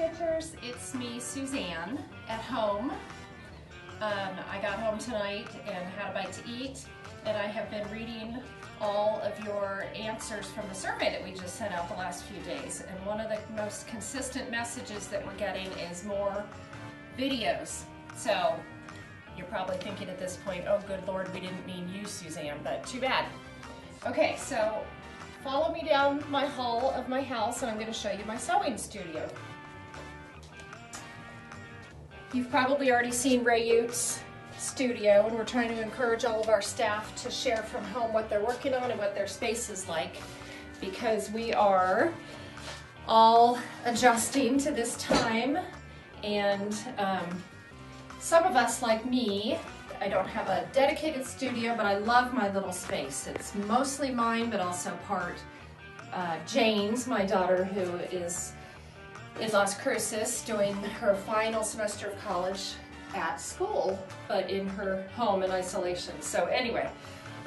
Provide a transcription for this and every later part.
Stitchers, it's me, Suzanne, at home. I got home tonight and had a bite to eat, and I have been reading all of your answers from the survey that we just sent out the last few days. And one of the most consistent messages that we're getting is more videos. So you're probably thinking at this point, oh good Lord, we didn't mean you, Suzanne, but too bad. Okay, so follow me down my hall of my house and I'm going to show you my sewing studio. You've probably already seen Ray Ute's studio, and we're trying to encourage all of our staff to share from home what they're working on and what their space is like, because we are all adjusting to this time, and some of us, like me, I don't have a dedicated studio, but I love my little space. It's mostly mine, but also part Jane's, my daughter, who is in Las Cruces doing her final semester of college at school, but in her home in isolation. So anyway,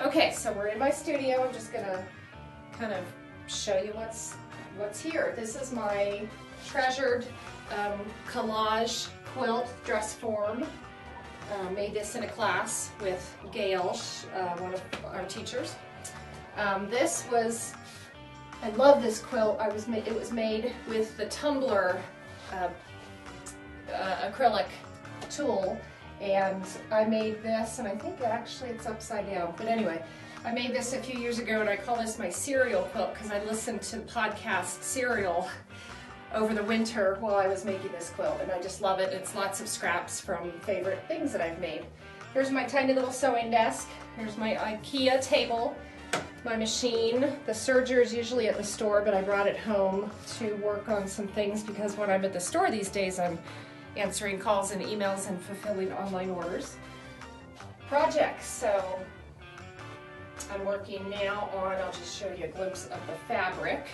okay, so we're in my studio. I'm just gonna kind of show you what's here. This is my treasured collage quilt dress form. Made this in a class with Gail, one of our teachers. This was, I love this quilt. It was made with the tumbler acrylic tool, and I made this, and I think actually it's upside down, but anyway, I made this a few years ago, and I call this my cereal quilt because I listened to the podcast Cereal over the winter while I was making this quilt, and I just love it. It's lots of scraps from favorite things that I've made. Here's my tiny little sewing desk. Here's my IKEA table, my machine. The serger is usually at the store, but I brought it home to work on some things because when I'm at the store these days, I'm answering calls and emails and fulfilling online orders. Projects, so I'm working now on, I'll just show you a glimpse of the fabric.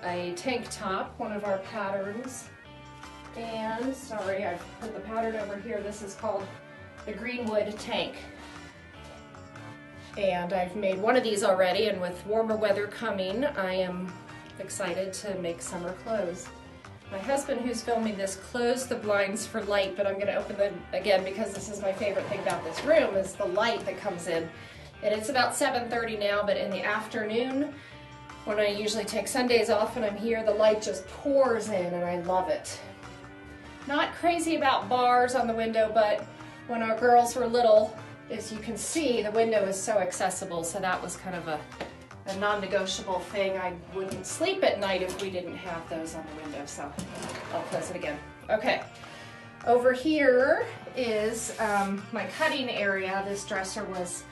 A tank top, one of our patterns. And, sorry, I've put the pattern over here. This is called the Greenwood tank. And I've made one of these already, and with warmer weather coming, I am excited to make summer clothes. My husband, who's filming this, closed the blinds for light, but I'm going to open them again because this is my favorite thing about this room, is the light that comes in. And it's about 7:30 now, but in the afternoon, when I usually take Sundays off and I'm here, the light just pours in and I love it. Not crazy about bars on the window, but when our girls were little, as you can see, the window is so accessible, so that was kind of a non-negotiable thing. I wouldn't sleep at night if we didn't have those on the window, so I'll close it again. Okay, over here is my cutting area. This dresser was,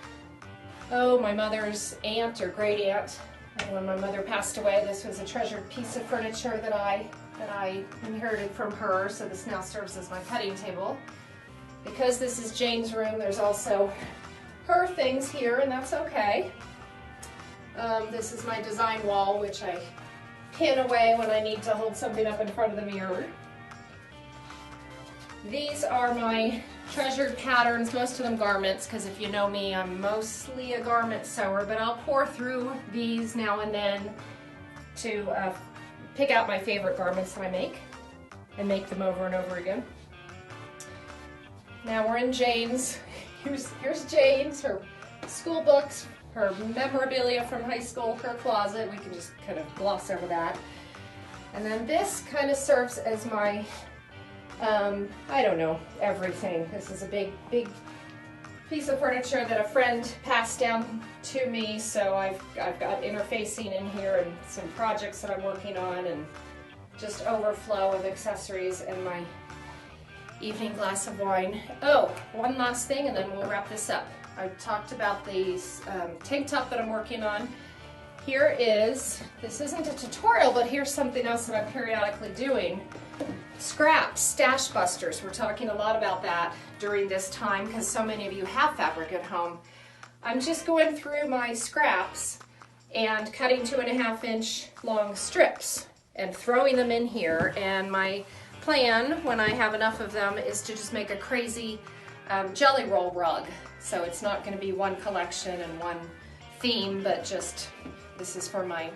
my mother's aunt or great aunt. And when my mother passed away, this was a treasured piece of furniture that I inherited from her, so this now serves as my cutting table. Because this is Jane's room, there's also her things here, and that's okay. This is my design wall, which I pin away when I need to hold something up in front of the mirror. These are my treasured patterns, most of them garments, because if you know me, I'm mostly a garment sewer, but I'll pour through these now and then to pick out my favorite garments that I make and make them over and over again. Now we're in Jane's. Here's Jane's, her school books, her memorabilia from high school, her closet. We can just kind of gloss over that. And then this kind of serves as my, I don't know, everything. This is a big piece of furniture that a friend passed down to me, so I've got interfacing in here and some projects that I'm working on, and just overflow of accessories and my evening glass of wine. Oh, one last thing and then we'll wrap this up. I talked about these tank top that I'm working on. Here is, this isn't a tutorial, but here's something else that I'm periodically doing. Scraps, stash busters. We're talking a lot about that during this time because so many of you have fabric at home. I'm just going through my scraps and cutting 2.5 inch long strips and throwing them in here, and my plan when I have enough of them is to just make a crazy jelly roll rug. So it's not going to be one collection and one theme, but just This is for my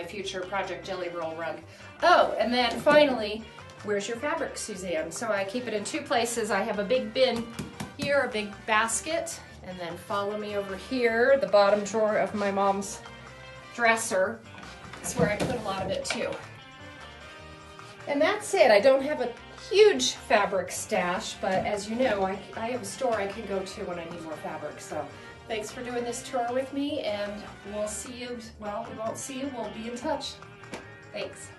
future Project Jelly Roll rug. Oh, and then finally, where's your fabric, Suzanne? So I keep it in two places. I have a big bin here, a big basket, and then follow me over here, the bottom drawer of my mom's dresser. That's where I put a lot of it too. And that's it. I don't have a huge fabric stash, but as you know, I have a store I can go to when I need more fabric. So thanks for doing this tour with me, and we'll see you, well, we won't see you, we'll be in touch. Thanks.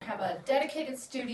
Have a dedicated studio